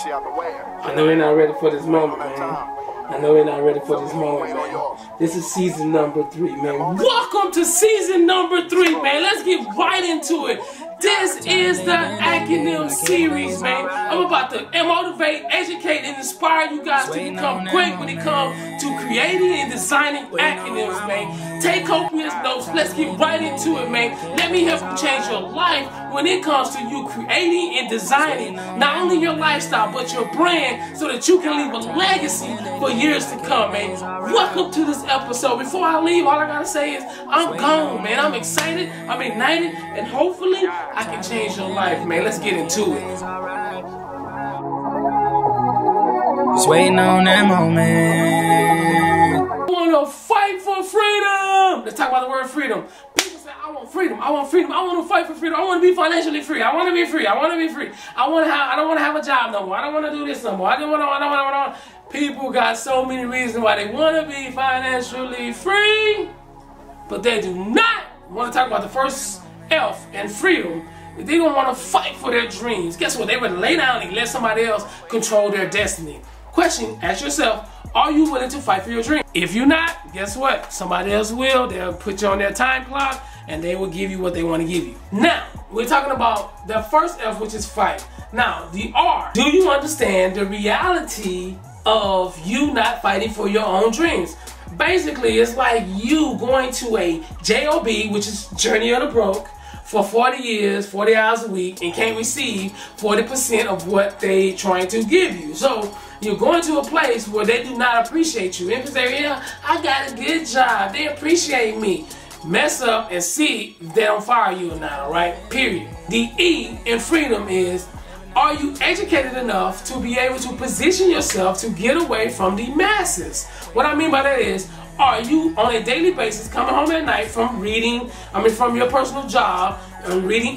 I know they're not ready for this moment, man. I know they're not ready for this moment, man. This is season number 3, man. Welcome to season number 3, man. Let's get right into it. This is the Acronym series, man. I'm about to motivate, educate, and inspire you guys to become great when it comes to creating and designing acronyms, man. Take copious notes. Let's get right into it, man. Let me help you change your life when it comes to you creating and designing not only your lifestyle, but your brand so that you can leave a legacy for years to come, man. Welcome to this episode. Before I leave, all I gotta say is I'm gone, man. I'm excited, I'm ignited, and hopefully I can change your life, man. Let's get into it. Just waiting on that moment. I wanna fight for freedom. Let's talk about the word freedom. People say, I want freedom. I want freedom. I want to fight for freedom. I want to be financially free. I want to be free. I want to be free. I don't want to have a job no more. I don't want to do this no more. I don't want to. People got so many reasons why they want to be financially free, but they do not want to talk about the first F in freedom. They don't want to fight for their dreams. Guess what? They would lay down and let somebody else control their destiny. Question, ask yourself, are you willing to fight for your dream? If you're not, guess what? Somebody else will. They'll put you on their time clock and they will give you what they want to give you. Now, we're talking about the first F, which is fight. Now, the R, do you understand the reality of you not fighting for your own dreams? Basically, it's like you going to a job, which is Journey of the Broke, for 40 years, 40 hours a week, and can't receive 40% of what they trying to give you. So you're going to a place where they do not appreciate you. And you say, yeah, I got a good job, they appreciate me. Mess up and see if they don't fire you or not, all right? Period. The E in freedom is, are you educated enough to be able to position yourself to get away from the masses? What I mean by that is, are you on a daily basis coming home at night from reading, from your personal job, and reading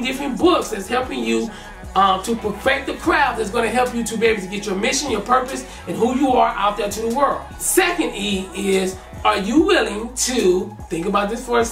different books that's helping you to perfect the craft that's going to help you to be able to get your mission, your purpose, and who you are out there to the world? Second E is, are you willing to, think about this for a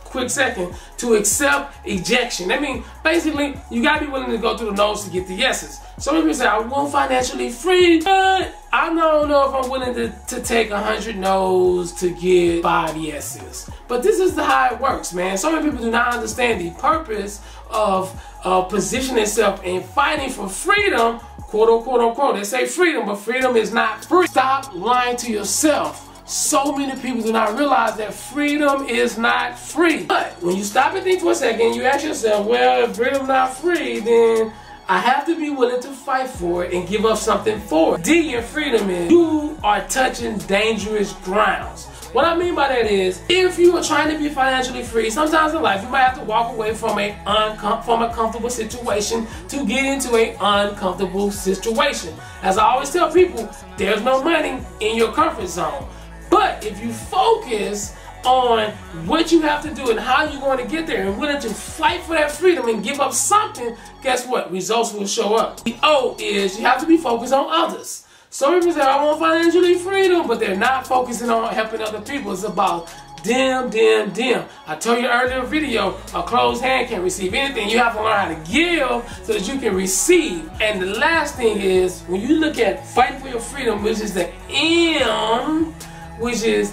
quick second, to accept ejection? I mean, basically, you got to be willing to go through the no's to get the yeses. Some people say, I want financially free, but I don't know if I'm willing to take 100 no's to get 5 yeses. But this is how it works, man. So many people do not understand the purpose of positioning themselves and fighting for freedom, quote unquote. They say freedom, but freedom is not free. Stop lying to yourself. So many people do not realize that freedom is not free. But when you stop and think for a second, you ask yourself, well, if freedom's not free, then I have to be willing to fight for it and give up something for it. D in freedom is, you are touching dangerous grounds. What I mean by that is, if you are trying to be financially free, sometimes in life you might have to walk away from a comfortable situation to get into an uncomfortable situation. As I always tell people, there's no money in your comfort zone. But if you focus on what you have to do and how you're going to get there and willing to fight for that freedom and give up something, guess what? Results will show up. The O is, you have to be focused on others. Some people say, I want financially freedom, but they're not focusing on helping other people. It's about them. I told you earlier in the video, a closed hand can't receive anything. You have to learn how to give so that you can receive. And the last thing is, when you look at fighting for your freedom, which is the M, which is,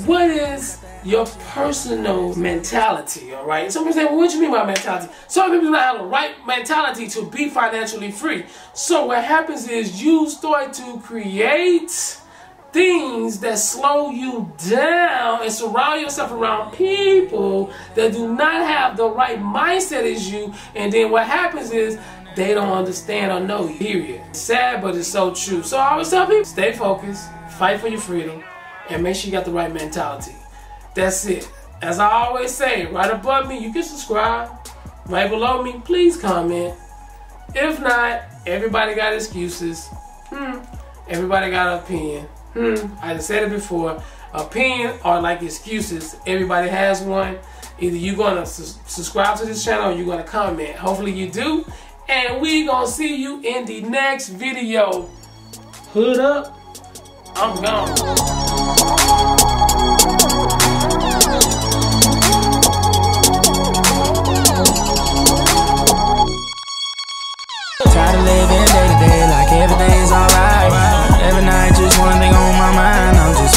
what is your personal mentality, all right? Some people say, well, what do you mean by mentality? Some people do not have the right mentality to be financially free. So what happens is you start to create things that slow you down and surround yourself around people that do not have the right mindset as you, and then what happens is they don't understand or know you, period. It's sad, but it's so true. So I always tell people, stay focused, fight for your freedom, and make sure you got the right mentality. That's it. As I always say, right above me, you can subscribe. Right below me, please comment. If not, everybody got excuses. Everybody got an opinion. I just said it before. Opinion are like excuses. Everybody has one. Either you're going to subscribe to this channel or you're going to comment. Hopefully you do. And we going to see you in the next video. Hood up. I'm gone.